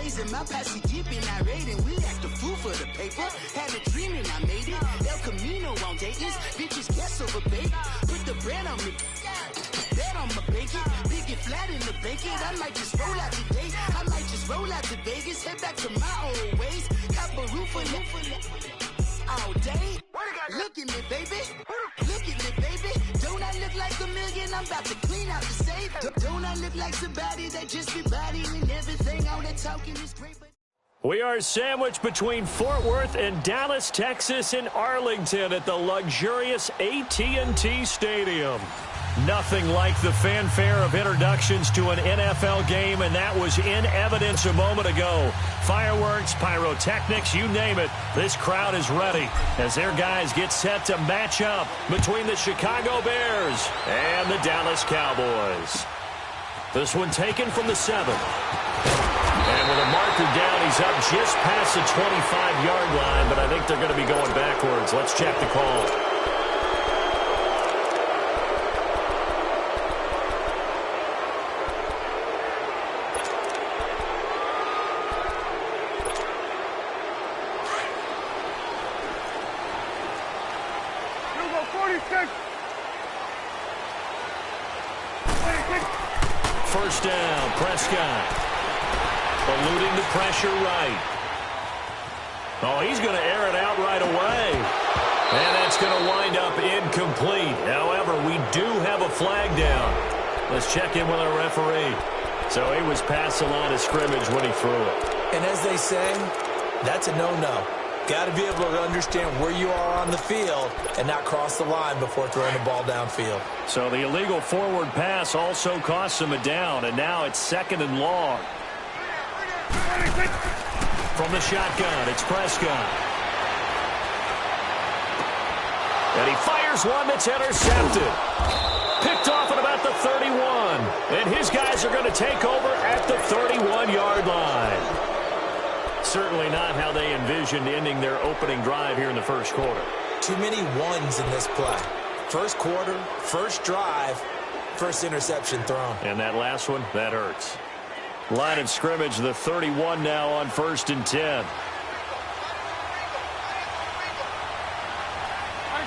blazing, my posse deep and irate, and we act a fool for the paper. Had a dream and I made it. El Camino on Dayton's, bitches guess over bait. Put the brand on me, bet on my bacon. Big and flat in the bacon. I might just roll out today. I might just roll out to Vegas, head back to my old ways. Cop a roof all day. Look at me, baby. Look at me, baby. Don't I look like a million? I'm about to clean out the safe. Don't I look like somebody that just be bodying everything? All that talking is great, but... We are sandwiched between Fort Worth and Dallas, Texas, and Arlington at the luxurious AT&T Stadium. Nothing like the fanfare of introductions to an NFL game, and that was in evidence a moment ago. Fireworks, pyrotechnics, you name it. This crowd is ready as their guys get set to match up between the Chicago Bears and the Dallas Cowboys. This one taken from the 7. And with a marker down, he's up just past the 25-yard line, but I think they're going to be going backwards. Let's check the call. First down, Prescott. Eluding the pressure right. Oh, he's going to air it out right away. And that's going to wind up incomplete. However, we do have a flag down. Let's check in with our referee. So he was past the line of scrimmage when he threw it. And as they say, that's a no-no. Got to be able to understand where you are on the field and not cross the line before throwing the ball downfield. So the illegal forward pass also costs him a down, and now it's 2nd and long. From the shotgun, it's Prescott. And he fires one that's intercepted. Picked off at about the 31. And his guys are going to take over at the 31-yard line. Certainly not how they envisioned ending their opening drive here in the first quarter. Too many ones in this play. First quarter, first drive, first interception thrown. And that last one, that hurts. Line of scrimmage, the 31 now on 1st and 10.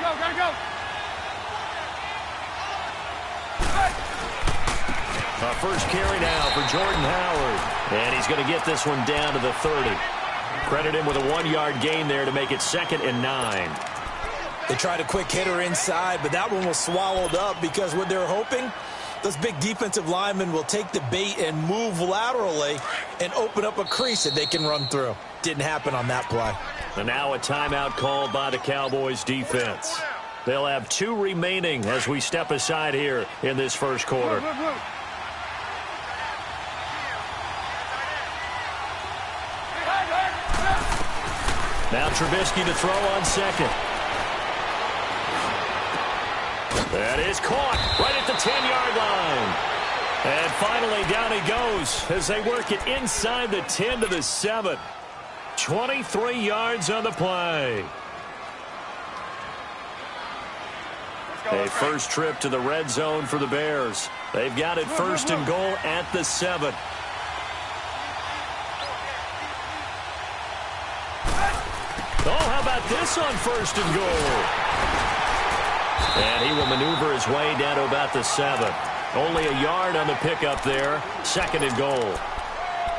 Gotta go. Our first carry now for Jordan Howard. And he's going to get this one down to the 30. Credit him with a 1-yard gain there to make it 2nd and 9. They tried a quick hitter inside, but that one was swallowed up because what they're hoping, those big defensive linemen will take the bait and move laterally and open up a crease that they can run through. Didn't happen on that play. And now a timeout called by the Cowboys defense. They'll have 2 remaining as we step aside here in this first quarter. Now Trubisky to throw on 2nd. That is caught right at the 10-yard line. And finally down he goes as they work it inside the 10 to the 7. 23 yards on the play. A first trip to the red zone for the Bears. They've got it 1st and goal at the 7. Oh, how about this on 1st and goal? And he will maneuver his way down to about the 7. Only a yard on the pickup there. 2nd and goal.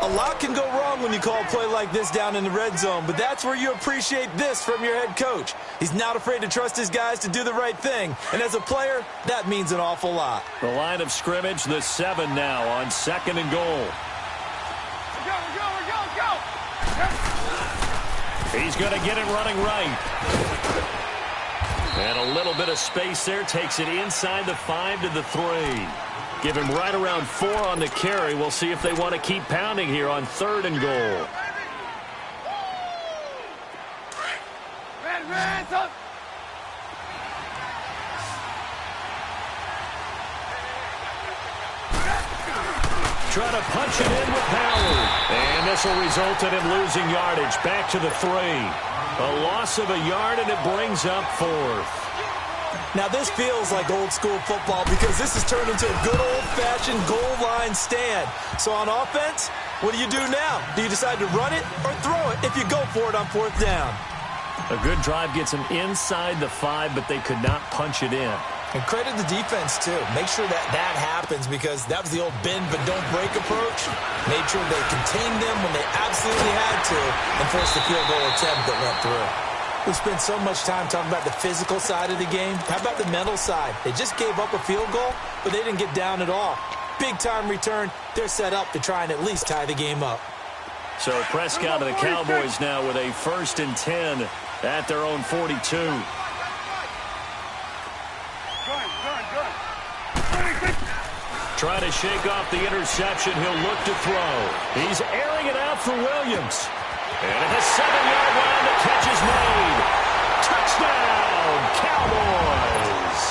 A lot can go wrong when you call a play like this down in the red zone, but that's where you appreciate this from your head coach. He's not afraid to trust his guys to do the right thing, and as a player, that means an awful lot. The line of scrimmage, the 7 now on 2nd and goal. Go. He's going to get it running right. And a little bit of space there. Takes it inside the 5 to the 3. Give him right around 4 on the carry. We'll see if they want to keep pounding here on 3rd and goal. Hands up. Try to punch it in with Howard. And this will result in him losing yardage. Back to the 3. A loss of a yard, and it brings up 4th. Now, this feels like old-school football because this has turned into a good old-fashioned goal line stand. So on offense, What do you do now? Do you decide to run it or throw it if you go for it on 4th down? A good drive gets them inside the 5, but they could not punch it in. And credit the defense, too. Make sure that happens because that was the old bend but don't break approach. Made sure they contained them when they absolutely had to and forced the field goal attempt that went through. We spent so much time talking about the physical side of the game. How about the mental side? They just gave up a field goal, but they didn't get down at all. Big-time return. They're set up to try and at least tie the game up. So Prescott and the Cowboys now with a 1st and 10 at their own 42. Trying to shake off the interception. He'll look to throw. He's airing it out for Williams. And at the 7-yard line, the catch is made. Touchdown, Cowboys.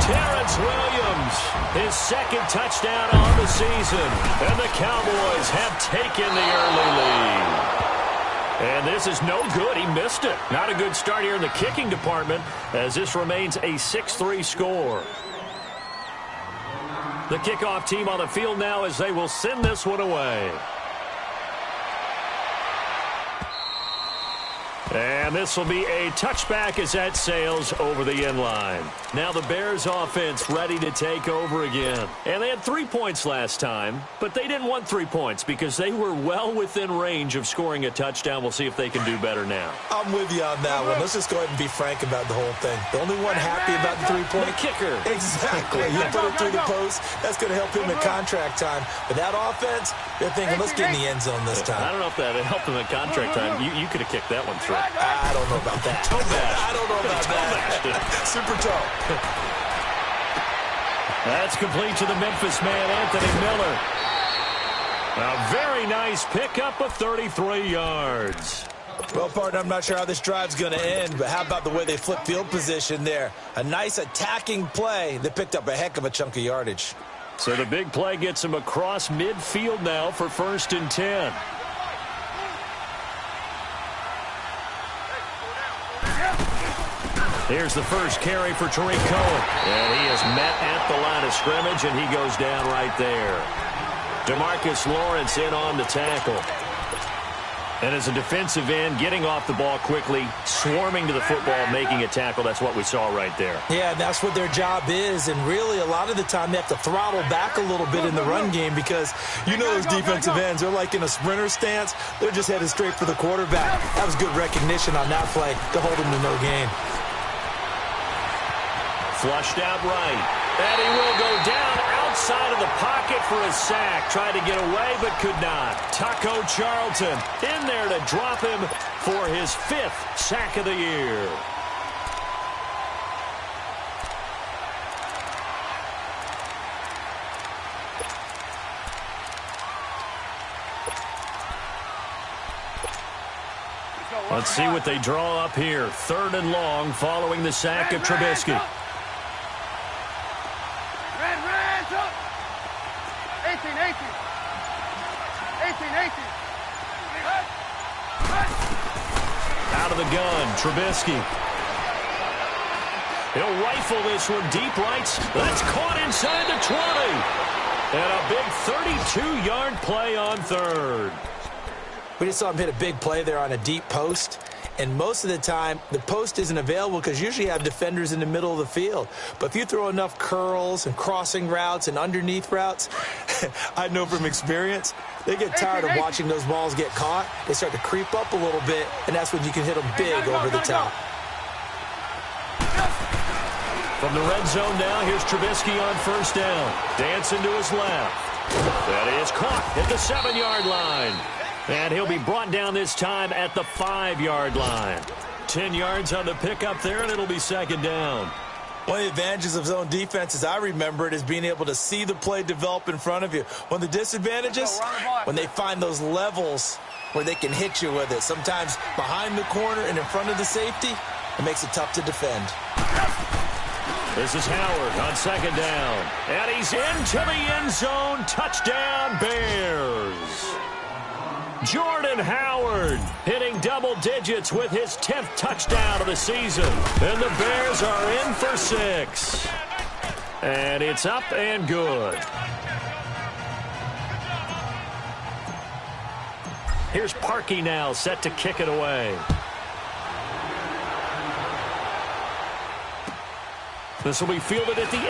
Terrence Williams, his 2nd touchdown on the season. And the Cowboys have taken the early lead. And this is no good. He missed it. Not a good start here in the kicking department as this remains a 6-3 score. The kickoff team on the field now as they will send this one away. And this will be a touchback as that sails over the end line. Now the Bears offense ready to take over again. And they had 3 points last time, but they didn't want 3 points because they were well within range of scoring a touchdown. We'll see if they can do better now. I'm with you on that one. Let's just go ahead and be frank about the whole thing. The only one happy about the 3-point the kicker. Exactly. You put it through the post. That's going to help him at contract time. But that offense, they're thinking, let's get in the end zone this time. I don't know if that helped him at contract time. You could have kicked that one through. I don't know about that. Toe bash. I don't know about that. Super toe. That's complete to the Memphis man, Anthony Miller. A very nice pickup of 33 yards. Well, partner, I'm not sure how this drive's going to end, but how about the way they flip field position there? A nice attacking play that picked up a heck of a chunk of yardage. So the big play gets him across midfield now for 1st and 10. Here's the first carry for Tariq Cohen. And he is met at the line of scrimmage, and he goes down right there. DeMarcus Lawrence in on the tackle. And as a defensive end, getting off the ball quickly, swarming to the football, making a tackle. That's what we saw right there. Yeah, that's what their job is. And really, a lot of the time, they have to throttle back a little bit in the run game because you know those defensive ends, they're like in a sprinter stance. They're just headed straight for the quarterback. That was good recognition on that play to hold him to no gain. Flushed out right. And he will go down outside of the pocket for a sack. Tried to get away, but could not. Taco Charlton in there to drop him for his 5th sack of the year. Let's see what they draw up here. 3rd and long following the sack of Trubisky. Out of the gun, Trubisky. He'll rifle this one deep right. That's caught inside the 20. And a big 32-yard play on 3rd. We just saw him hit a big play there on a deep post. And most of the time, the post isn't available because usually you have defenders in the middle of the field. But if you throw enough curls and crossing routes and underneath routes, I know from experience, they get tired of watching those balls get caught. They start to creep up a little bit, and that's when you can hit them big over the top. From the red zone now, here's Trubisky on 1st down. Dancing to his left. That is caught at the 7-yard line. And he'll be brought down this time at the 5-yard line. 10 yards on the pickup there, and it'll be 2nd down. One of the advantages of zone defense, as I remember it, is being able to see the play develop in front of you. One of the disadvantages, when they find those levels where they can hit you with it. Sometimes behind the corner and in front of the safety, it makes it tough to defend. This is Howard on 2nd down. And he's into the end zone. Touchdown, Bears. Jordan Howard hitting double digits with his 10th touchdown of the season. And the Bears are in for 6. And it's up and good. Here's Parkey now, set to kick it away. This will be fielded at the 8.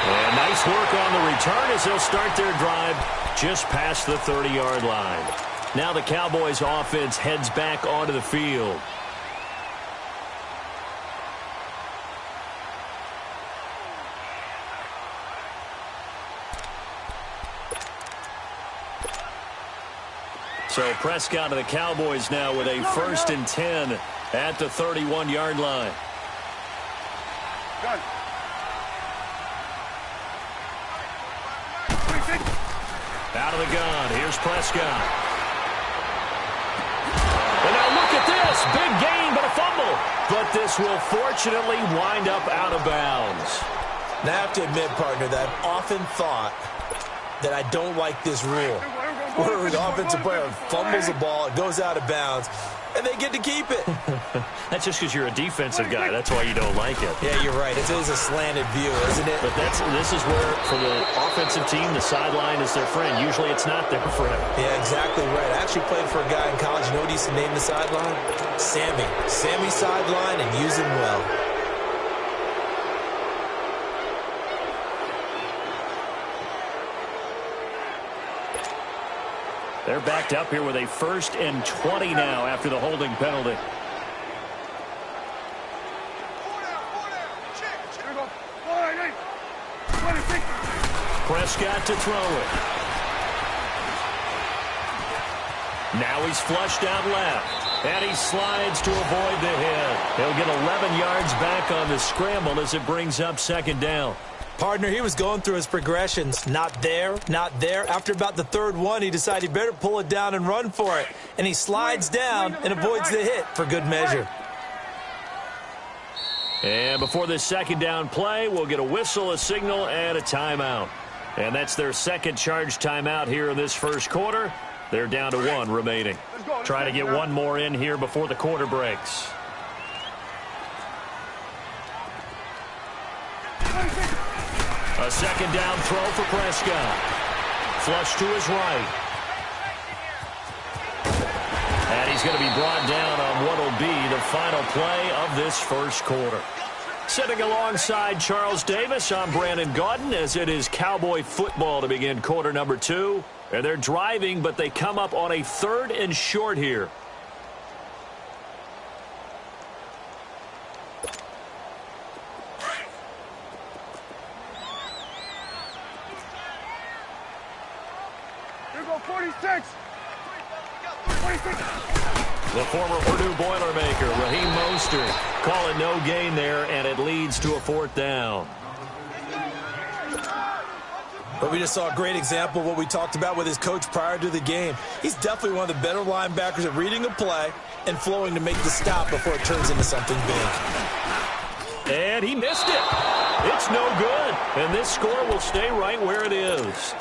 And nice work on the return as they'll start their drive just past the 30-yard line. Now the Cowboys offense heads back onto the field. So Prescott of the Cowboys now with a 1st and 10 at the 31-yard line. Out of the gun, here's Prescott. And now look at this, big gain but a fumble. But this will fortunately wind up out of bounds. Now I have to admit, partner, that I've often thought that I don't like this rule. Where the offensive player fumbles the ball, it goes out of bounds, and they get to keep it. That's just because you're a defensive guy. That's why you don't like it. Yeah, you're right. It is a slanted view, isn't it? But this is where, for the offensive team, the sideline is their friend. Usually it's not their friend. Yeah, exactly right. I actually played for a guy in college. You know what he used to name the sideline? Sammy. Sammy sideline, and use him well. They're backed up here with a 1st and 20 now after the holding penalty. Prescott to throw it. Now he's flushed out left. And he slides to avoid the hit. He'll get 11 yards back on the scramble as it brings up 2nd down. Partner, he was going through his progressions. Not there, not there. After about the 3rd one, he decided he better pull it down and run for it. And he slides down and avoids the hit for good measure. And before this 2nd down play, we'll get a whistle, a signal, and a timeout. And that's their 2nd charge timeout here in this 1st quarter. They're down to 1 remaining. Try to get one more in here before the quarter breaks. A 2nd down throw for Prescott. Flush to his right. And he's going to be brought down on what will be the final play of this 1st quarter. Sitting alongside Charles Davis, I'm Brandon Gaudin as it is Cowboy football to begin quarter number 2. And they're driving, but they come up on a 3rd and short here. Here go 46. 46. The former Purdue Boilermaker, Raheem Mostert, call it no gain there, and it leads to a 4th down. But we just saw a great example of what we talked about with his coach prior to the game. He's definitely one of the better linebackers at reading a play and flowing to make the stop before it turns into something big. And he missed it. It's no good. And this score will stay right where it is.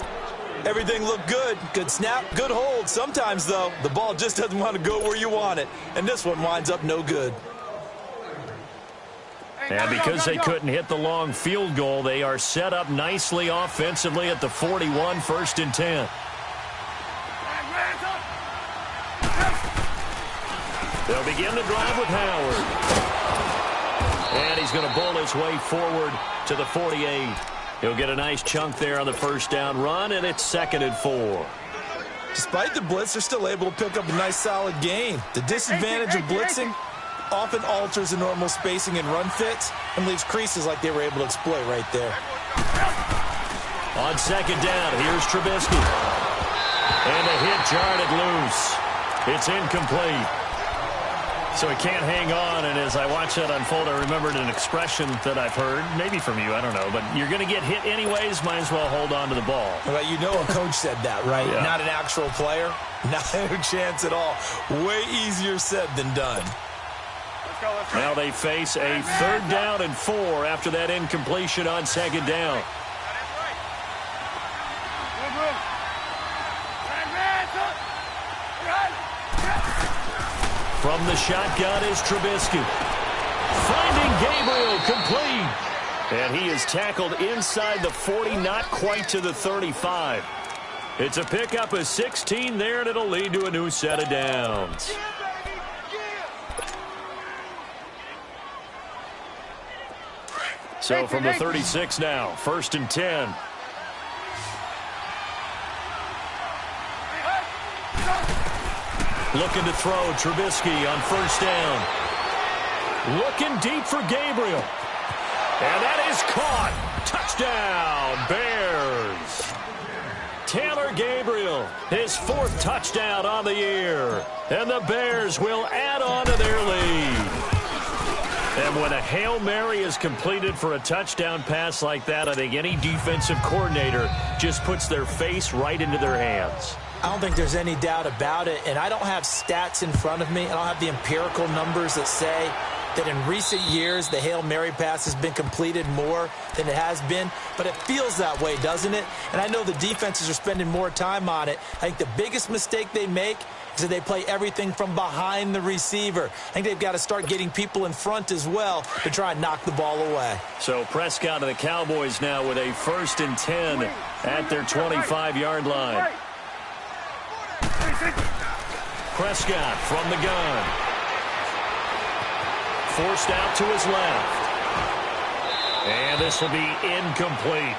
Everything looked good. Good snap, good hold. Sometimes, though, the ball just doesn't want to go where you want it. And this one winds up no good. And because they couldn't hit the long field goal, they are set up nicely offensively at the 41, 1st and 10. They'll begin the drive with Howard. And he's going to bowl his way forward to the 48. He'll get a nice chunk there on the 1st down run, and it's 2nd and 4. Despite the blitz, they're still able to pick up a nice solid gain. The disadvantage of blitzing often alters the normal spacing and run fits and leaves creases like they were able to exploit right there. On 2nd down, here's Trubisky. And the hit jarred it loose. It's incomplete. So he can't hang on, and as I watch that unfold, I remembered an expression that I've heard, maybe from you, I don't know, but you're going to get hit anyways, might as well hold on to the ball. Well, you know a coach said that, right? Yeah. Not an actual player. Not a chance at all. Way easier said than done. Now they face a 3rd down and 4 after that incompletion on 2nd down. From the shotgun is Trubisky. Finding Gabriel complete. And he is tackled inside the 40, not quite to the 35. It's a pickup of 16 there, and it'll lead to a new set of downs. So from the 36 now, 1st and 10. Looking to throw, Trubisky on 1st down. Looking deep for Gabriel. And that is caught. Touchdown, Bears. Taylor Gabriel, his 4th touchdown on the year. And the Bears will add on to their lead. And when a Hail Mary is completed for a touchdown pass like that, I think any defensive coordinator just puts their face right into their hands. I don't think there's any doubt about it, and I don't have stats in front of me. I don't have the empirical numbers that say that in recent years the Hail Mary pass has been completed more than it has been, but it feels that way, doesn't it? And I know the defenses are spending more time on it. I think the biggest mistake they make is that they play everything from behind the receiver. I think they've got to start getting people in front as well to try and knock the ball away. So Prescott and the Cowboys now with a 1st and 10 at their 25-yard line. Prescott from the gun. Forced out to his left. And this will be incomplete.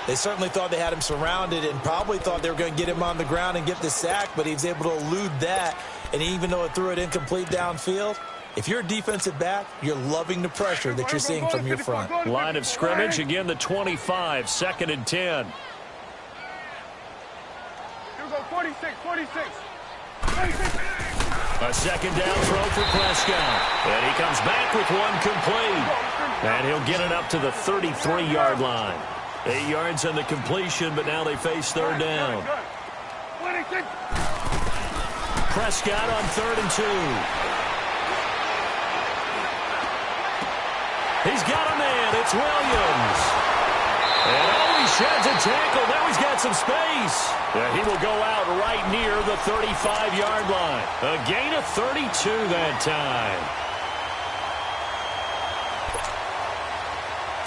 They certainly thought they had him surrounded and probably thought they were going to get him on the ground and get the sack, but he was able to elude that. And even though it threw it incomplete downfield, if you're a defensive back, you're loving the pressure that you're seeing from your front. Line of scrimmage, again the 25, 2nd and 10. Here we go, 46. A 2nd down throw for Prescott. And he comes back with one complete. And he'll get it up to the 33-yard line. 8 yards on the completion, but now they face 3rd down. Prescott on 3rd and 2. He's got a man. It's Williams. And he sheds a tackle. Now he's got some space. He will go out right near the 35-yard line. A gain of 32 that time.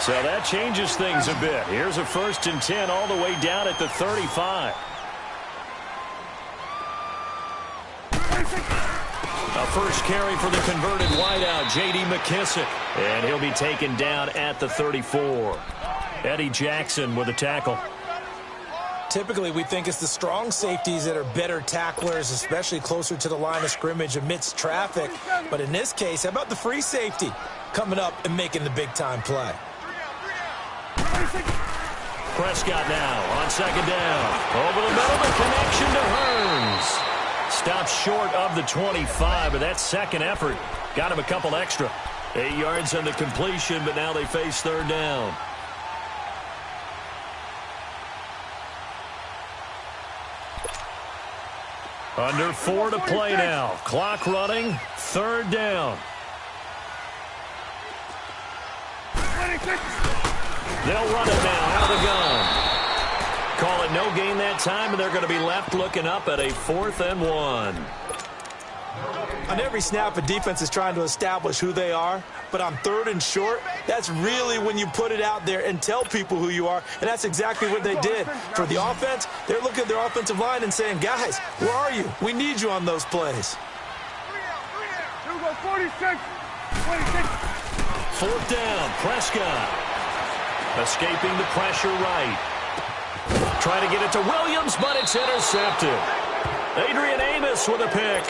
So that changes things a bit. Here's a 1st and 10 all the way down at the 35. A first carry for the converted wideout, J.D. McKissick. And he'll be taken down at the 34. Eddie Jackson with a tackle. Typically, we think it's the strong safeties that are better tacklers, especially closer to the line of scrimmage amidst traffic. But in this case, how about the free safety coming up and making the big-time play? Prescott now on 2nd down. Over the middle, the connection to Hearns. Stopped short of the 25, but that 2nd effort got him a couple extra. 8 yards on the completion, but now they face 3rd down. Under 4 to play now. Clock running. 3rd down. They'll run it now out of the gun. Call it no gain that time, and they're going to be left looking up at a 4th and 1. On every snap, a defense is trying to establish who they are, but on 3rd and short, that's really when you put it out there and tell people who you are, and that's exactly what they did. For the offense, they're looking at their offensive line and saying, guys, where are you? We need you on those plays. Here we go, 46. 4th down, Prescott. Escaping the pressure right. Trying to get it to Williams, but it's intercepted. Adrian Amos with a pick.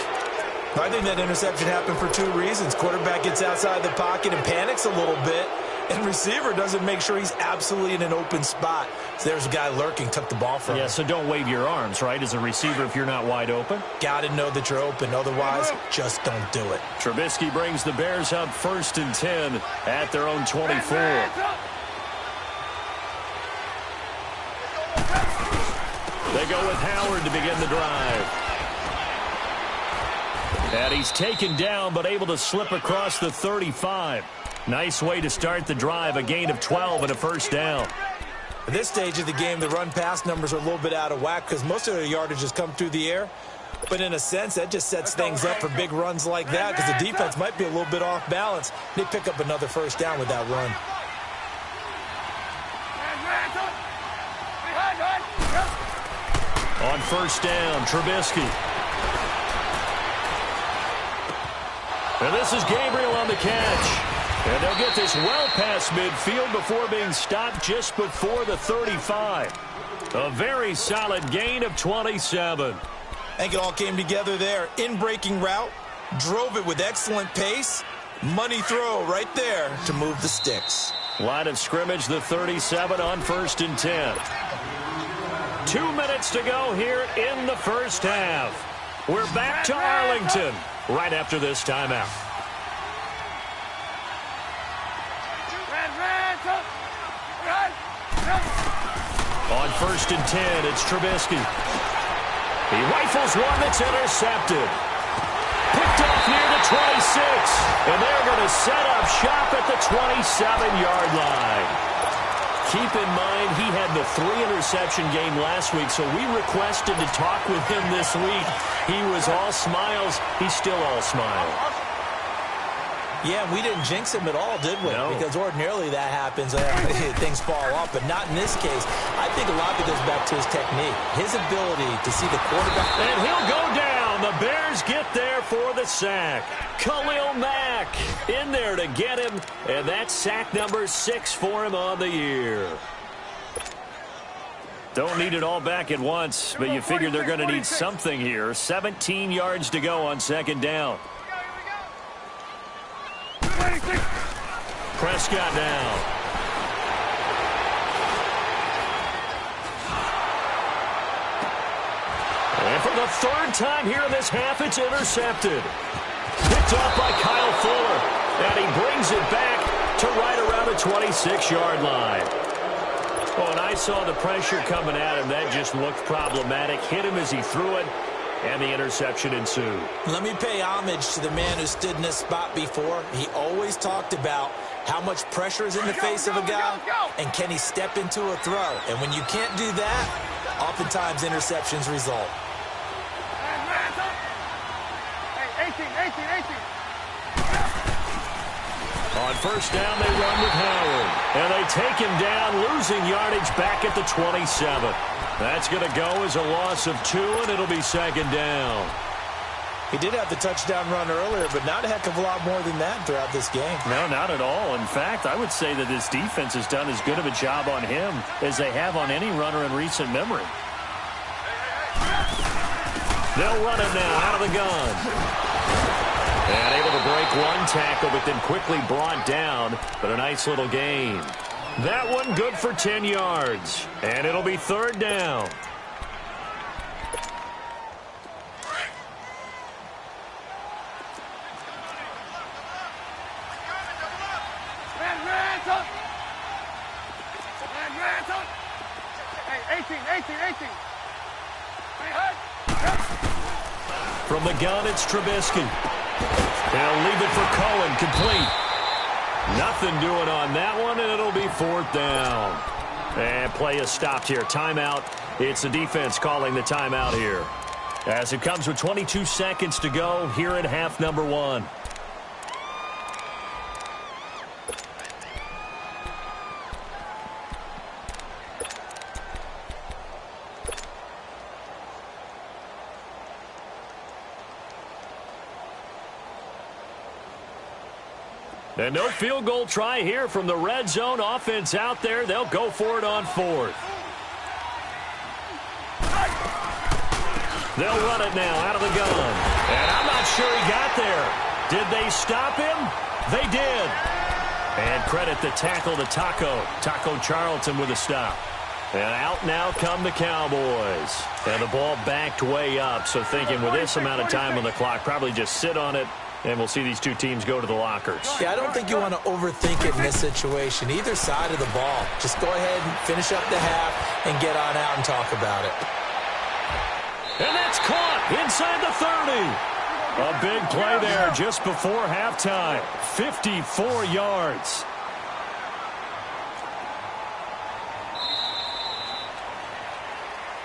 I think that interception happened for 2 reasons. Quarterback gets outside the pocket and panics a little bit, and receiver doesn't make sure he's absolutely in an open spot. So there's a guy lurking, took the ball from him. Yeah, so don't wave your arms, right, as a receiver if you're not wide open. Got to know that you're open. Otherwise, just don't do it. Trubisky brings the Bears up 1st and 10 at their own 24. They go with Howard to begin the drive. And he's taken down, but able to slip across the 35. Nice way to start the drive, a gain of 12 and a 1st down. At this stage of the game, the run-pass numbers are a little bit out of whack because most of their yardage has come through the air. But in a sense, that just sets things up for big runs like that because the defense might be a little bit off balance. They pick up another 1st down with that run. On first down, Trubisky. And this is Gabriel on the catch. And they'll get this well past midfield before being stopped just before the 35. A very solid gain of 27. I think it all came together there. In-breaking route, drove it with excellent pace. Money throw right there to move the sticks. Line of scrimmage, the 37 on first and 10. 2 minutes to go here in the first half. We're back to Arlington right after this timeout. On first and 10, it's Trubisky. He rifles one that's intercepted. Picked off near the 26. And they're going to set up shop at the 27-yard line. Keep in mind, he had the 3-interception game last week, so we requested to talk with him this week. He was all smiles. He's still all smiles. Yeah, we didn't jinx him at all, did we? No. Because ordinarily that happens. Things fall off, but not in this case. I think a lot of it goes back to his technique, his ability to see the quarterback. And he'll go down. The Bears get there for the sack. Khalil Mack in there to get him, and that's sack number 6 for him on the year. Don't need it all back at once, but you figure they're going to need something here. 17 yards to go on second down. Prescott down. And for the third time here in this half, it's intercepted. Picked off by Kyle Fuller. And he brings it back to right around the 26-yard line. Oh, and I saw the pressure coming at him. That just looked problematic. Hit him as he threw it. And the interception ensued. Let me pay homage to the man who stood in this spot before. He always talked about how much pressure is in the face of a guy, and can he step into a throw. And when you can't do that, oftentimes interceptions result. Hey, 18. On first down, they run with Howard. And they take him down, losing yardage back at the 27. That's going to go as a loss of 2, and it'll be second down. He did have the touchdown run earlier, but not a heck of a lot more than that throughout this game. No, not at all. In fact, I would say that this defense has done as good of a job on him as they have on any runner in recent memory. They'll run it now out of the gun. And able to break one tackle, but then quickly brought down. But a nice little gain. That one good for 10 yards. And it'll be third down. Hey, 18. From the gun, it's Trubisky. They'll leave it for Cohen, complete. Nothing doing on that one, and it'll be fourth down. And play is stopped here. Timeout. It's the defense calling the timeout here. As it comes with 22 seconds to go here in half number 1. And no field goal try here from the red zone offense out there. They'll go for it on fourth. They'll run it now out of the gun. And I'm not sure he got there. Did they stop him? They did. And credit the tackle to Taco Charlton with a stop. And out now come the Cowboys. And the ball backed way up. So thinking with this amount of time on the clock, probably just sit on it. And we'll see these two teams go to the lockers. Yeah, I don't think you want to overthink it in this situation. Either side of the ball. Just go ahead and finish up the half and get on out and talk about it. And that's caught inside the 30. A big play there just before halftime. 54 yards.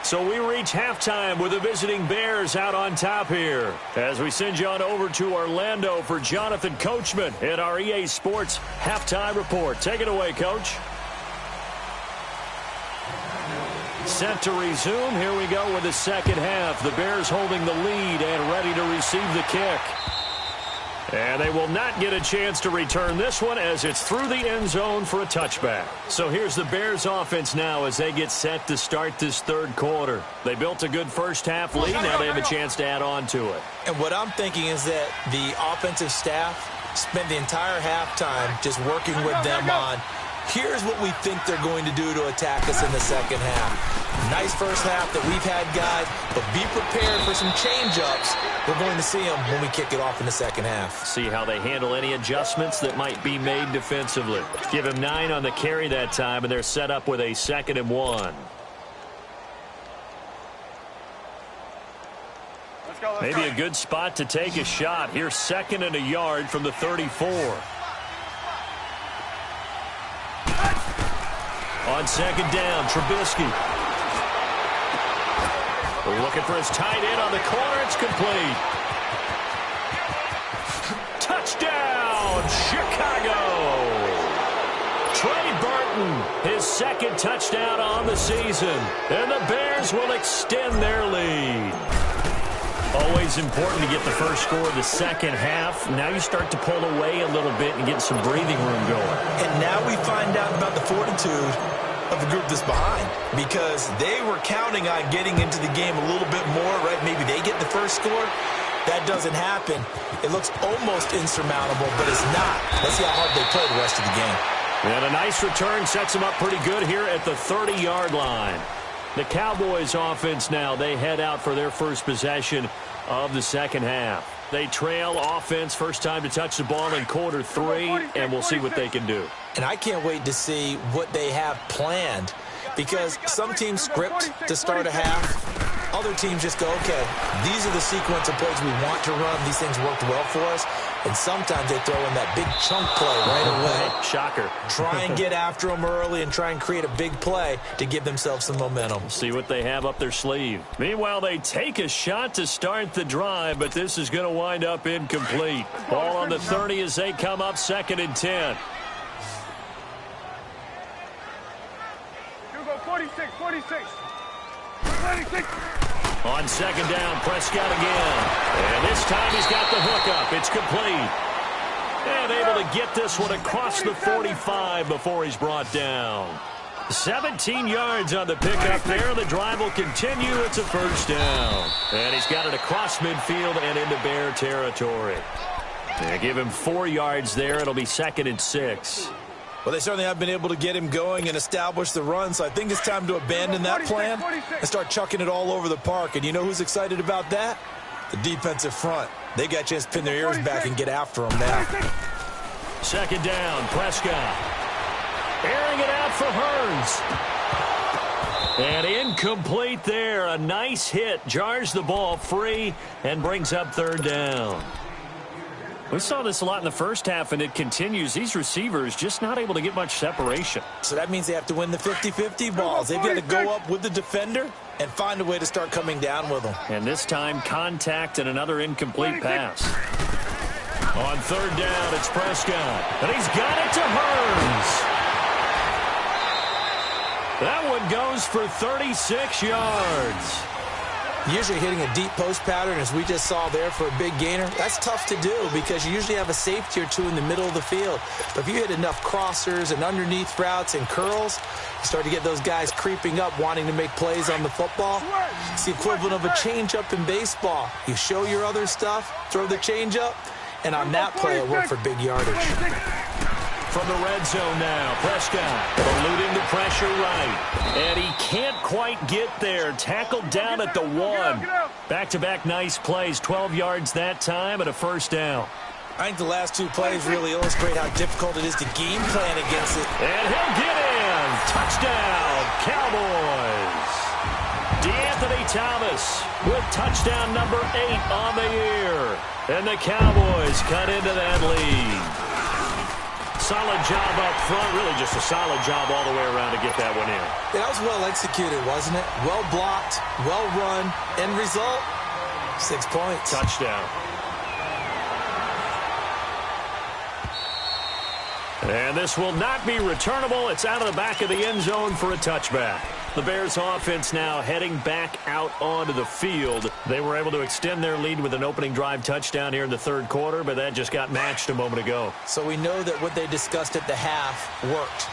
So we reach halftime with the visiting Bears out on top here. As we send you on over to Orlando for Jonathan Coachman at our EA Sports Halftime Report. Take it away, Coach. set to resume. Here we go with the second half. The Bears holding the lead and ready to receive the kick. And they will not get a chance to return this one as it's through the end zone for a touchback. So here's the Bears offense now as they get set to start this third quarter. They built a good first half lead. Now they have a chance to add on to it. And what I'm thinking is that the offensive staff spent the entire halftime just working with them on, here's what we think they're going to do to attack us in the second half. Nice first half that we've had, guys, but be prepared for some change-ups. We're going to see them when we kick it off in the second half. See how they handle any adjustments that might be made defensively. Give him 9 on the carry that time, and they're set up with a 2nd and 1. Maybe a good spot to take a shot. Here's 2nd and a yard from the 34. On 2nd down, Trubisky. Looking for his tight end on the corner. It's complete. Touchdown, Chicago. Trey Burton, his 2nd touchdown on the season. And the Bears will extend their lead. Always important to get the first score of the second half. Now you start to pull away a little bit and get some breathing room going. And now we find out about the fortitude of the group that's behind, because they were counting on getting into the game a little bit more, right? Maybe they get the first score. That doesn't happen. It looks almost insurmountable, but it's not. Let's see how hard they play the rest of the game. And a nice return sets them up pretty good here at the 30-yard line. The Cowboys offense now, they head out for their first possession of the second half. They trail offense, first time to touch the ball in quarter 3, and we'll see what they can do. And I can't wait to see what they have planned, because some teams script to start a half. Other teams just go, okay, these are the sequence of plays we want to run. These things worked well for us. And sometimes they throw in that big chunk play right away. Shocker. Try and get after them early and try and create a big play to give themselves some momentum. See what they have up their sleeve. Meanwhile, they take a shot to start the drive, but this is going to wind up incomplete. Ball on the 30 as they come up 2nd and 10. You go 46. On 2nd down, Prescott again. And this time he's got the hook up. It's complete. And able to get this one across the 45 before he's brought down. 17 yards on the pickup there. The drive will continue. It's a first down. And he's got it across midfield and into Bear territory. They give him 4 yards there. It'll be 2nd and 6. Well, they certainly have been able to get him going and establish the run, so I think it's time to abandon that plan and start chucking it all over the park. And you know who's excited about that? The defensive front. They got a chance to pin their ears back and get after him now. 2nd down, Prescott. Airing it out for Hearns. And incomplete there. A nice hit. Jars the ball free and brings up 3rd down. We saw this a lot in the first half, and it continues. These receivers just not able to get much separation. So that means they have to win the 50-50 balls. They've got to go up with the defender and find a way to start coming down with them. And this time, contact and another incomplete pass. On 3rd down, it's Prescott. And he's got it to Hearns. That one goes for 36 yards. Usually hitting a deep post pattern, as we just saw there, for a big gainer, that's tough to do because you usually have a safety or two in the middle of the field. But if you hit enough crossers and underneath routes and curls, you start to get those guys creeping up, wanting to make plays on the football. It's the equivalent of a changeup in baseball. You show your other stuff, throw the changeup, and on that play, it worked for big yardage. From the red zone now, Prescott eluding the pressure right. And he can't quite get there. Tackled down at the 1. Back-to-back nice plays. 12 yards that time and a first down. I think the last 2 plays really illustrate how difficult it is to game plan against it. And he'll get in. Touchdown, Cowboys. DeAnthony Thomas with touchdown number 8 on the year. And the Cowboys cut into that lead. Solid job up front. Really just a solid job all the way around to get that one in. Yeah, that was well executed, wasn't it? Well blocked, well run. End result, 6 points. Touchdown. And this will not be returnable. It's out of the back of the end zone for a touchback. The Bears offense now heading back out onto the field. They were able to extend their lead with an opening drive touchdown here in the third quarter, but that just got matched a moment ago. So we know that what they discussed at the half worked.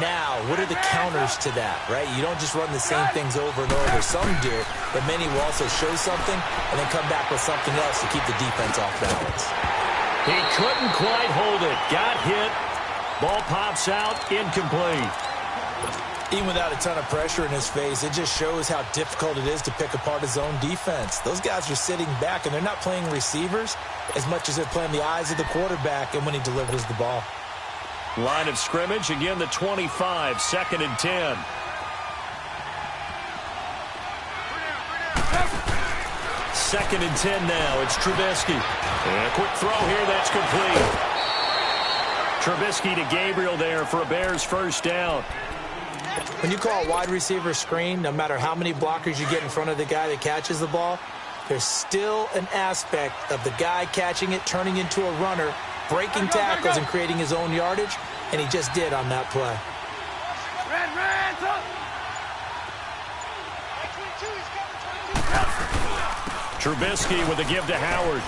Now, what are the counters to that, right? You don't just run the same things over and over. Some do, but many will also show something and then come back with something else to keep the defense off balance. He couldn't quite hold it. Got hit. Ball pops out. Incomplete. Even without a ton of pressure in his face, it just shows how difficult it is to pick apart his own defense. Those guys are sitting back, and they're not playing receivers as much as they're playing the eyes of the quarterback and when he delivers the ball. Line of scrimmage, again the 25, 2nd and 10. Second and 10 now. It's Trubisky. And a quick throw here. That's complete. Trubisky to Gabriel there for a Bears first down. When you call a wide receiver screen, no matter how many blockers you get in front of the guy that catches the ball, there's still an aspect of the guy catching it, turning into a runner, breaking tackles and creating his own yardage, and he just did on that play. Trubisky with a give to Howard.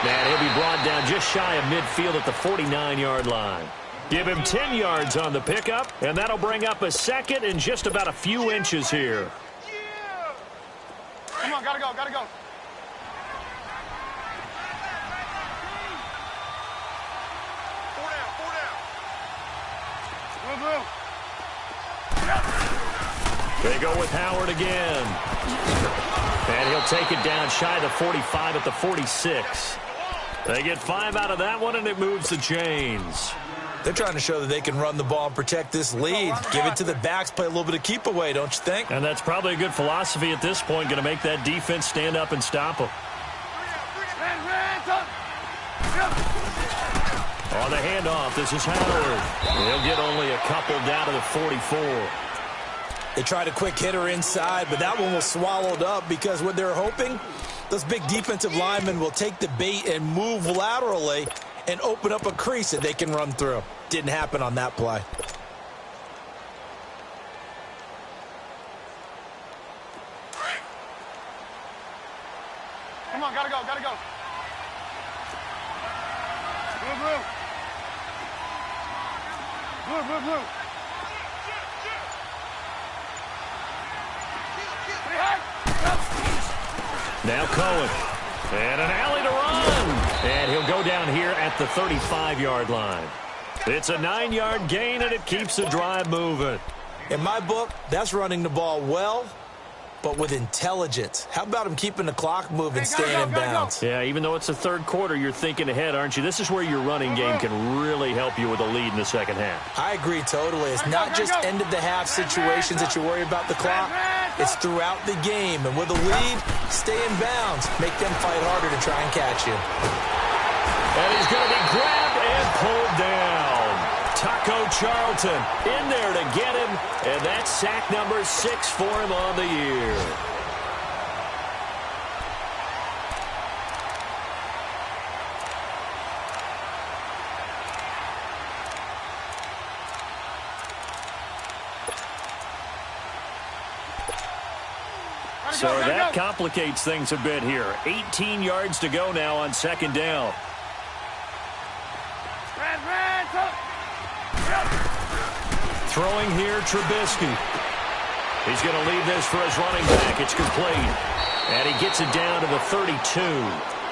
And he'll be brought down just shy of midfield at the 49-yard line. Give him 10 yards on the pickup, and that'll bring up a second and just about a few inches here. Come on, gotta go, gotta go. Four down. Blue. They go with Howard again. And he'll take it down shy of the 45 at the 46. They get 5 out of that one, and it moves the chains. They're trying to show that they can run the ball and protect this lead. Give it to the backs, play a little bit of keep away, don't you think? And that's probably a good philosophy at this point, going to make that defense stand up and stop them. On the handoff, this is Howard. He'll get only a couple down to the 44. They tried a quick hitter inside, but that one was swallowed up because what they're hoping, those big defensive linemen will take the bait and move laterally and open up a crease that they can run through. Didn't happen on that play. Come on, gotta go, gotta go. Blue. Now Cohen. And an alley to run. And he'll go down here at the 35-yard line. It's a 9-yard gain, and it keeps the drive moving. In my book, that's running the ball well, but with intelligence. How about him keeping the clock moving, staying in bounds? Yeah, even though it's the third quarter, you're thinking ahead, aren't you? This is where your running game can really help you with a lead in the second half. I agree totally. It's not just end-of-the-half situations that you worry about the clock. It's throughout the game. And with a lead, stay in bounds. Make them fight harder to try and catch you. And he's going to be grabbed and pulled down. Taco Charlton in there to get him, and that's sack number 6 for him on the year. So that complicates things a bit here. 18 yards to go now on second down. Throwing here, Trubisky. He's going to leave this for his running back. It's complete. And he gets it down to the 32.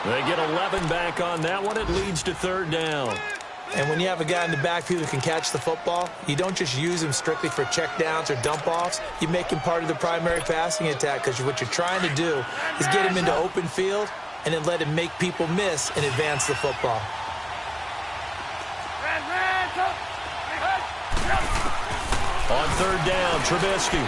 They get 11 back on that one. It leads to third down. And when you have a guy in the backfield who can catch the football, you don't just use him strictly for checkdowns or dump-offs. You make him part of the primary passing attack, because what you're trying to do is get him into open field and then let him make people miss and advance the football. On third down, Trubisky.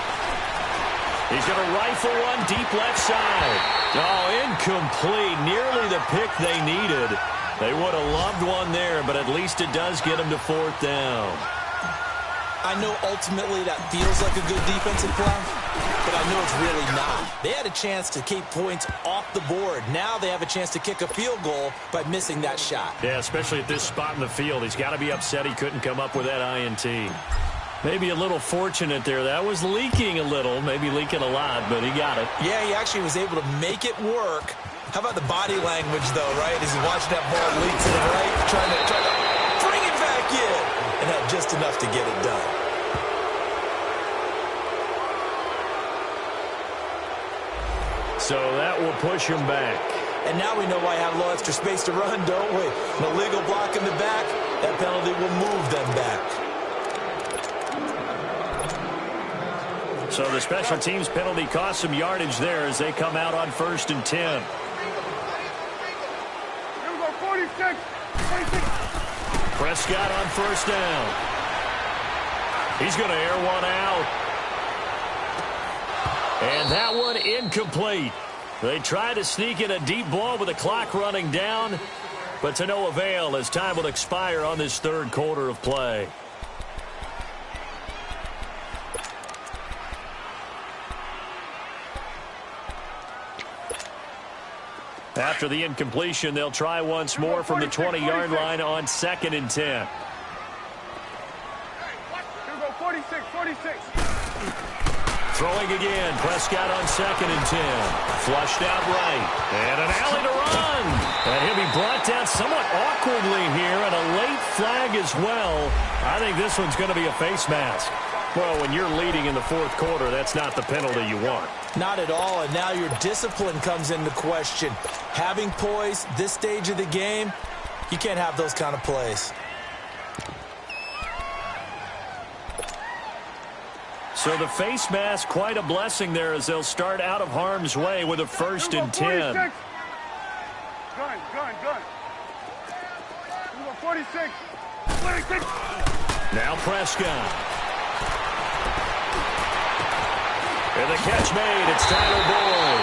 He's going to rifle one deep left side. Oh, incomplete. Nearly the pick they needed. They would have loved one there, but at least it does get them to fourth down. I know ultimately that feels like a good defensive play, but I know it's really not. They had a chance to keep points off the board. Now they have a chance to kick a field goal by missing that shot. Yeah, especially at this spot in the field. He's got to be upset he couldn't come up with that INT. Maybe a little fortunate there. That was leaking a little, maybe leaking a lot, but he got it. Yeah, he actually was able to make it work. How about the body language, though, right? As he's watching that ball leak to the right, trying to bring it back in, and had just enough to get it done. So that will push him back. And now we know why I have a little extra space to run, don't we? An illegal block in the back, that penalty will move them back. So the special teams penalty cost some yardage there as they come out on 1st and 10. Here we go, 46. Prescott on 1st down. He's going to air one out. And that one incomplete. They try to sneak in a deep ball with the clock running down, but to no avail as time will expire on this 3rd quarter of play. After the incompletion, they'll try once more from the 20-yard line on 2nd and 10. Here we go, 46. Throwing again, Prescott on 2nd and 10. Flushed out right. And an alley to run. And he'll be brought down somewhat awkwardly here, and a late flag as well. I think this one's going to be a face mask. Well, when you're leading in the 4th quarter, that's not the penalty you want. Not at all, and now your discipline comes into question. Having poise this stage of the game, you can't have those kind of plays. So the face mask, quite a blessing there as they'll start out of harm's way with a 1st and 10. Gun. Here we go, 46. Now Prescott. And the catch made. It's Tyler Boyd.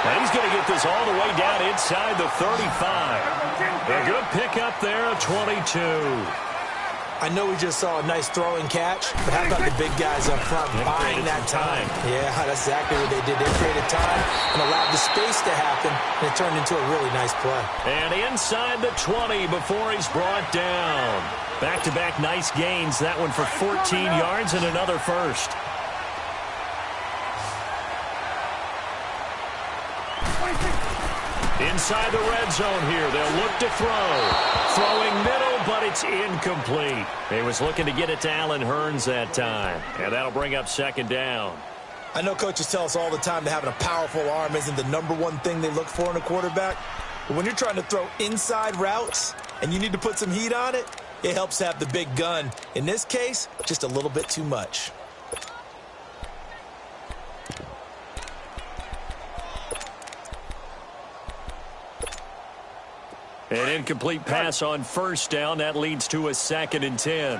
And he's going to get this all the way down inside the 35. A good pickup there, a 22. I know we just saw a nice throwing catch, but how about the big guys up front buying that time? Yeah, that's exactly what they did. They created time and allowed the space to happen, and it turned into a really nice play. And inside the 20 before he's brought down. Back-to-back nice gains. That one for 14 yards and another first. Inside the red zone here. They'll look to throw. Throwing middle, but it's incomplete. He was looking to get it to Allen Hurns that time. And that'll bring up 2nd down. I know coaches tell us all the time that having a powerful arm isn't the #1 thing they look for in a quarterback. But when you're trying to throw inside routes and you need to put some heat on it, it helps to have the big gun. In this case, just a little bit too much. An incomplete pass on 1st down. That leads to a 2nd and 10.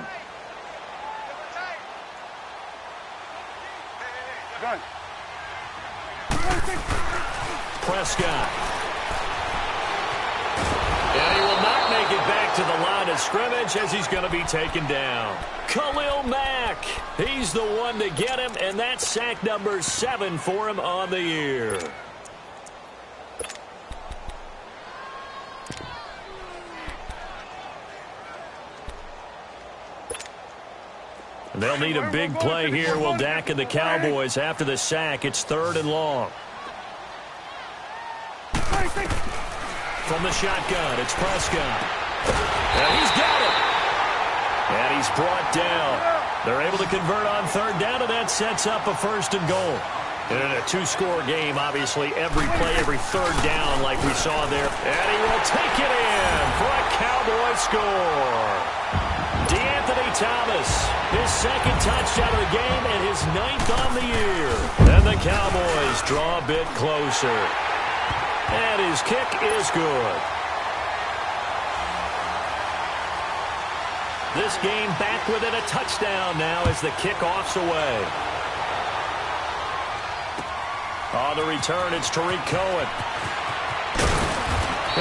Gun. Prescott. And he will not make it back to the line of scrimmage as he's going to be taken down. Khalil Mack. He's the one to get him, and that's sack number 7 for him on the year. They'll need a big play here. Will Dak and the Cowboys after the sack. It's 3rd and long. From the shotgun, it's Prescott. And he's got it. And he's brought down. They're able to convert on 3rd down, and that sets up a 1st and goal. And in a 2-score game, obviously, every play, every 3rd down like we saw there. And he will take it in for a Cowboy score. DeAnthony Thomas, his 2nd touchdown of the game and his 9th on the year. And the Cowboys draw a bit closer. And his kick is good. This game back within a touchdown now as the kickoff's away. On the return, it's Tariq Cohen.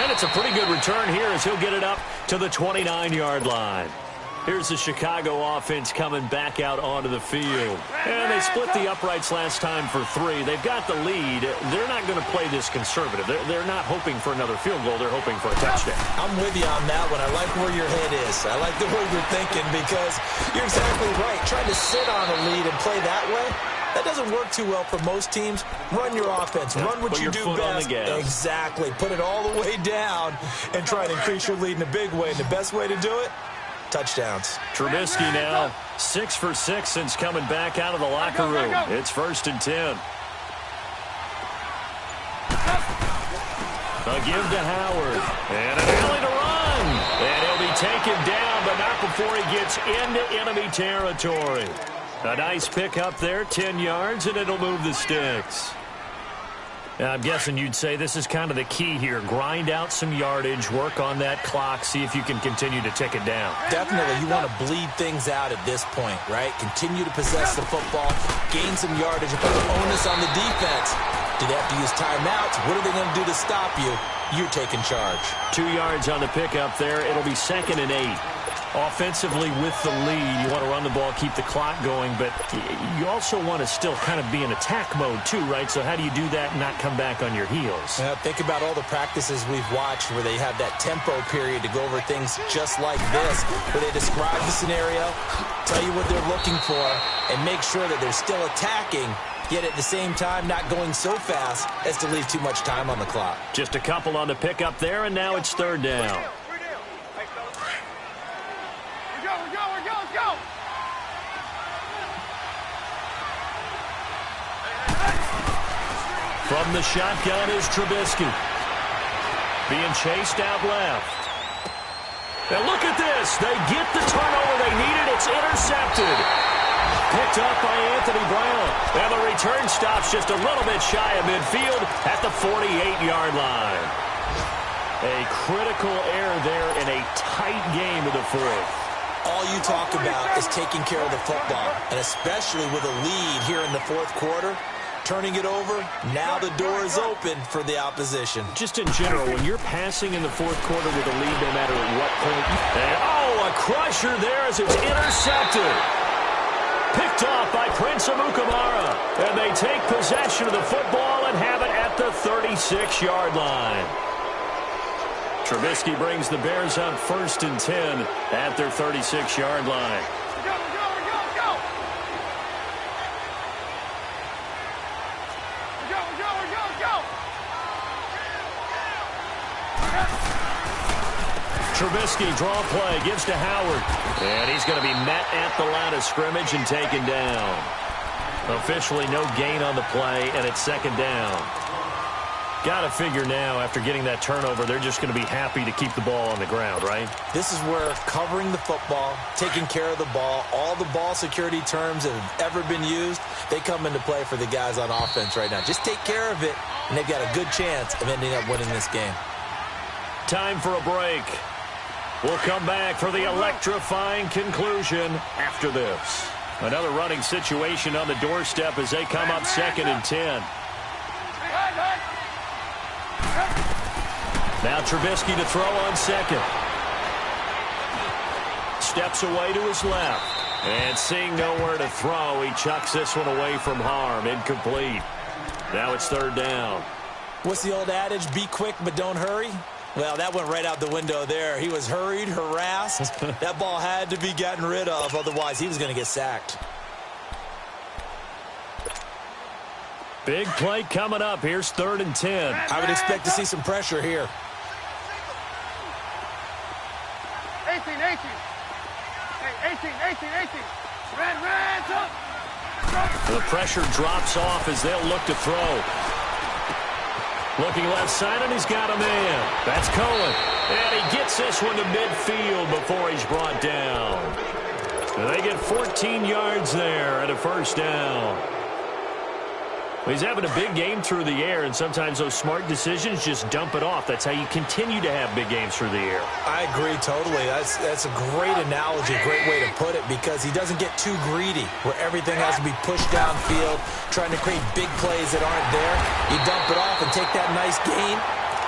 And it's a pretty good return here as he'll get it up to the 29-yard line. Here's the Chicago offense coming back out onto the field. And they split the uprights last time for 3. They've got the lead. They're not going to play this conservative. They're not hoping for another field goal. They're hoping for a touchdown. I'm with you on that one. I like where your head is. I like the way you're thinking because you're exactly right. Trying to sit on a lead and play that way, that doesn't work too well for most teams. Run your offense. Run what you do best. Exactly. Put it all the way down and try to increase your lead in a big way. And the best way to do it, touchdowns. Trubisky now 6 for 6 since coming back out of the locker room. It's 1st and 10. A give to Howard. And an alley to run. And he'll be taken down, but not before he gets into enemy territory. A nice pick up there, 10 yards, and it'll move the sticks. Now, I'm guessing you'd say this is kind of the key here. Grind out some yardage, work on that clock, see if you can continue to tick it down. Definitely. You want to bleed things out at this point, right? Continue to possess the football, gain some yardage, and put the onus on the defense. Do they have to use timeouts? What are they going to do to stop you? You're taking charge. 2 yards on the pickup there. It'll be 2nd and 8. Offensively with the lead, you want to run the ball, keep the clock going, but you also want to still kind of be in attack mode too, right? So how do you do that and not come back on your heels? Yeah, think about all the practices we've watched where they have that tempo period to go over things just like this, where they describe the scenario, tell you what they're looking for, and make sure that they're still attacking, yet at the same time not going so fast as to leave too much time on the clock. Just a couple on the pickup there, and now it's 3rd down. From the shotgun is Trubisky. Being chased out left. And look at this. They get the turnover they needed. It's intercepted. Picked up by Anthony Brown. And the return stops just a little bit shy of midfield at the 48-yard line. A critical error there in a tight game of the 4th. All you talk about is taking care of the football, and especially with a lead here in the 4th quarter. Turning it over, now the door is open for the opposition. Just in general, when you're passing in the 4th quarter with a lead, no matter what point. And, a crusher there as it's intercepted. Picked off by Prince Amukamara. And they take possession of the football and have it at the 36-yard line. Trubisky brings the Bears up 1st and 10 at their 36-yard line. Trubisky, draw play, gives to Howard. And he's going to be met at the line of scrimmage and taken down. Officially no gain on the play, and it's 2nd down. Got to figure now, after getting that turnover, they're just going to be happy to keep the ball on the ground, right? This is where covering the football, taking care of the ball, all the ball security terms that have ever been used, they come into play for the guys on offense right now. Just take care of it, and they've got a good chance of ending up winning this game. Time for a break. We'll come back for the electrifying conclusion after this. Another running situation on the doorstep as they come up 2nd and 10. Now Trubisky to throw on 2nd. Steps away to his left. And seeing nowhere to throw, he chucks this one away from harm. Incomplete. Now it's 3rd down. What's the old adage? Be quick, but don't hurry. Well, that went right out the window there. He was hurried, harassed. That ball had to be gotten rid of, otherwise he was going to get sacked. Big play coming up. Here's 3rd and 10. I would expect to see some pressure here. 18. Hey, 18. Red, up. The pressure drops off as they'll look to throw. Looking left side, and he's got a man. That's Cohen. And he gets this one to midfield before he's brought down. And they get 14 yards there at a 1st down. He's having a big game through the air, and sometimes those smart decisions just dump it off. That's how you continue to have big games through the air. I agree totally. That's a great analogy, great way to put it, because he doesn't get too greedy where everything has to be pushed downfield, trying to create big plays that aren't there. You dump it off and take that nice gain,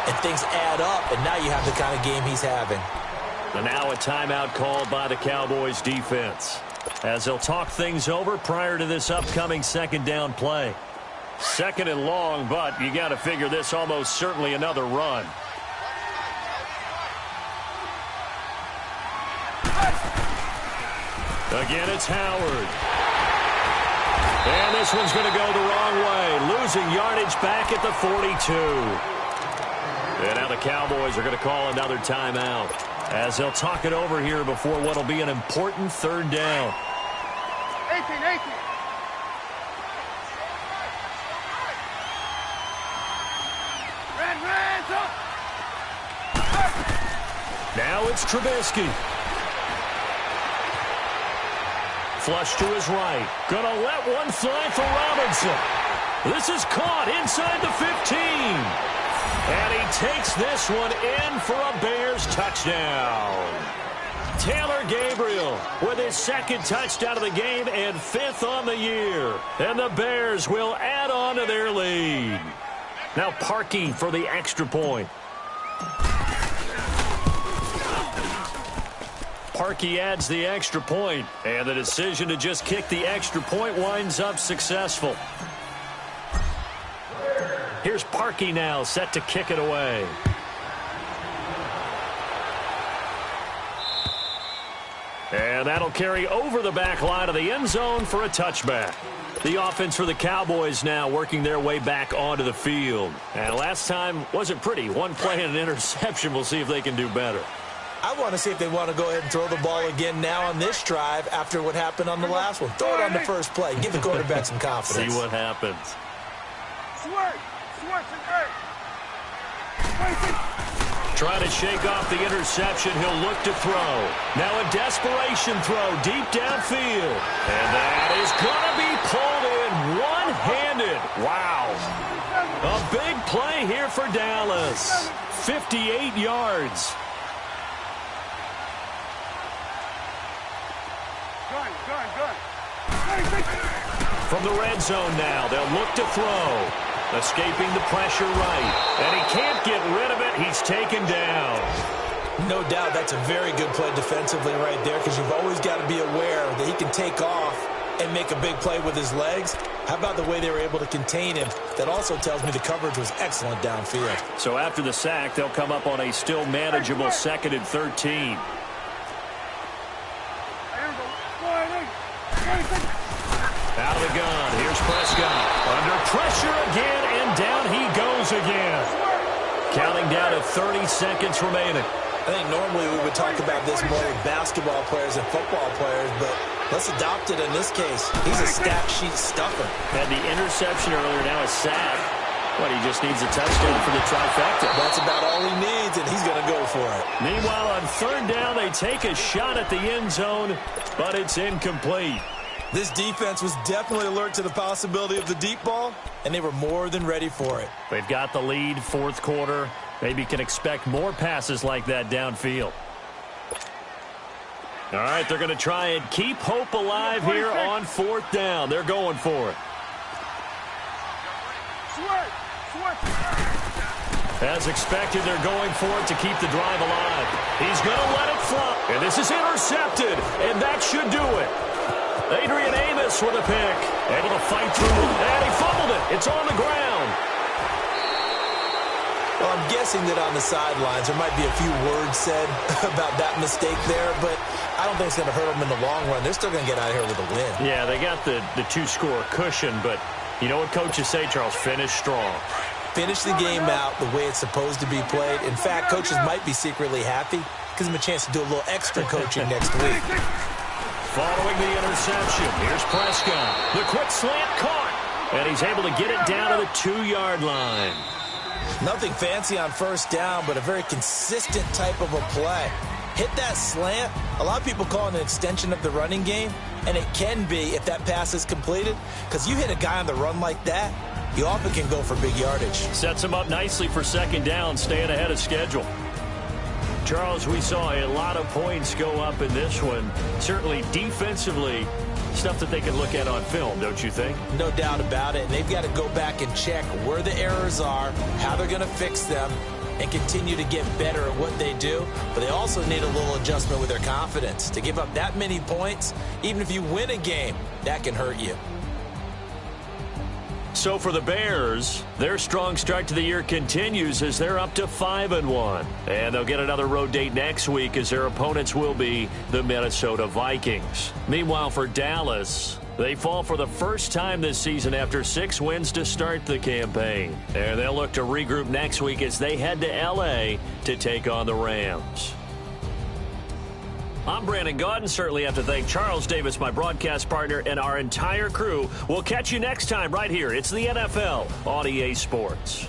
and things add up, and now you have the kind of game he's having. And now a timeout called by the Cowboys defense, as they'll talk things over prior to this upcoming second down play. Second and long, but you got to figure this almost certainly another run. Again, it's Howard. And this one's going to go the wrong way, losing yardage back at the 42. And now the Cowboys are going to call another timeout, as they'll talk it over here before what will be an important third down. 18. Red, up. Now it's Trubisky. Flush to his right. Gonna let one fly for Robinson. This is caught inside the 15. And he takes this one in for a Bears touchdown. Taylor Gabriel with his second touchdown of the game and 5th on the year. And the Bears will add on to their lead. Now Parkey for the extra point. Parkey adds the extra point, and the decision to just kick the extra point winds up successful. Here's Parkey now, set to kick it away. And that'll carry over the back line of the end zone for a touchback. The offense for the Cowboys now working their way back onto the field. And last time wasn't pretty. One play and an interception. We'll see if they can do better. I want to see if they want to go ahead and throw the ball again now on this drive after what happened on the last one. Throw it on the first play. Give the quarterback some confidence. See what happens. Trying to shake off the interception. He'll look to throw. Now a desperation throw deep downfield. And that is going to be pulled in one-handed. Wow. A big play here for Dallas. 58 yards. From the red zone now, they'll look to throw. Escaping the pressure right. And he can't get rid of it. He's taken down. No doubt that's a very good play defensively right there, because you've always got to be aware that he can take off and make a big play with his legs. How about the way they were able to contain him? That also tells me the coverage was excellent downfield. So after the sack, they'll come up on a still manageable 2nd and 13. Out of the gun. Here's Prescott. Under pressure again, and down he goes again. Counting down to 30 seconds remaining. I think normally we would talk about this more with basketball players and football players, but let's adopt it in this case. He's a stat sheet stuffer. Had the interception earlier, now a sack. But he just needs a touchdown for the trifecta. That's about all he needs, and he's going to go for it. Meanwhile, on third down, they take a shot at the end zone, but it's incomplete. This defense was definitely alert to the possibility of the deep ball, and they were more than ready for it. They've got the lead, fourth quarter. Maybe can expect more passes like that downfield. All right, they're going to try and keep hope alive here on fourth down. They're going for it. As expected, they're going for it to keep the drive alive. He's going to let it fly. And this is intercepted, and that should do it. Adrian Amos with a pick. Able to fight through, and he fumbled it. It's on the ground. Well, I'm guessing that on the sidelines there might be a few words said about that mistake there, but I don't think it's going to hurt them in the long run. They're still going to get out of here with a win. Yeah, they got the two-score cushion, but you know what coaches say, Charles? Finish strong. Finish the game out the way it's supposed to be played. In fact, coaches might be secretly happy. Gives them a chance to do a little extra coaching next week. Following the interception, here's Prescott. The quick slant caught, and he's able to get it down to the 2-yard line. Nothing fancy on first down, but a very consistent type of a play. Hit that slant. A lot of people call it an extension of the running game, and it can be if that pass is completed, because you hit a guy on the run like that, you often can go for big yardage. Sets him up nicely for second down, staying ahead of schedule. Charles, we saw a lot of points go up in this one. Certainly defensively, stuff that they can look at on film, don't you think? No doubt about it. And they've got to go back and check where the errors are, how they're going to fix them. and continue to get better at what they do, but they also need a little adjustment with their confidence. To give up that many points, even if you win a game, that can hurt you. So for the Bears, their strong start to the year continues as they're up to 5-1. And they'll get another road date next week as their opponents will be the Minnesota Vikings. Meanwhile, for Dallas, they fall for the first time this season after 6 wins to start the campaign. And they'll look to regroup next week as they head to L.A. to take on the Rams. I'm Brandon Gaudin. Certainly have to thank Charles Davis, my broadcast partner, and our entire crew. We'll catch you next time right here. It's the NFL on EA Sports.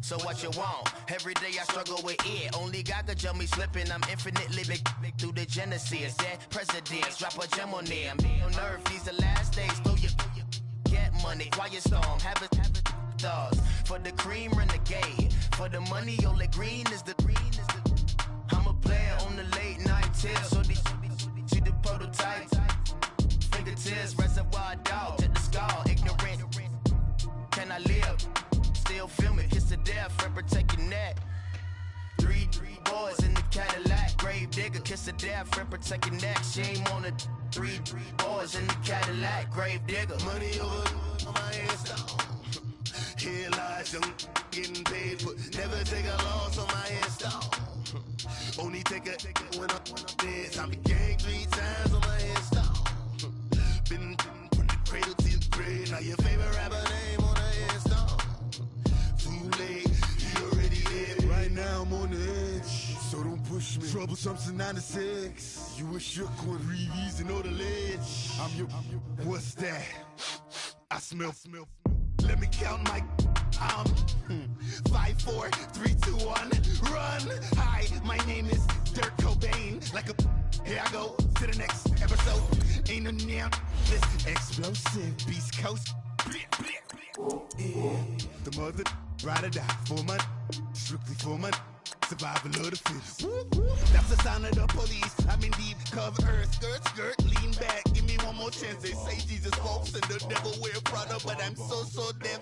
So what you want? Every day I struggle with it. Only God could tell me slipping. I'm infinitely big through the genesis. Dead presidents, drop a gem on them. On earth, these the last days. Throw your get money, quiet storm. Have it thoughts. For the cream, renegade. For the money, only green is the green is the. I'm a player on the late night tip. So these see the prototype. Fingertips, reservoir dog. To the skull, ignorant. Can I live? Still film it, kiss to death, friend protecting that. Three boys in the Cadillac, grave digger, kiss to death, friend protecting that. Shame on the three boys in the Cadillac, grave digger. Money over my hairstyle. Here lies young, getting paid, but never take a loss on my hairstyle. Only take a when I'm dead. I be gang 3 times on my hairstyle. Been from the cradle to the grave. Now your favorite rapper name on the hairstyle. Right now I'm on the edge, so don't push me. Troublesome to 9 to 6. You a shook one, breathe and know the ledge. I'm your, what's that? I smell. Let me count my. I'm 5, 4, 3, 2, 1. Run. Hi, my name is Dirk Cobain. Like a. Here I go to the next episode. Ain't no damn this explosive Beast Coast. Yeah, the mother ride or die for my strictly for my survival of the fittest. That's the sound of the police. I'm in deep cover earth, skirt, lean back. Give me one more chance. They say Jesus walks and the devil wear Prada, but I'm so deaf.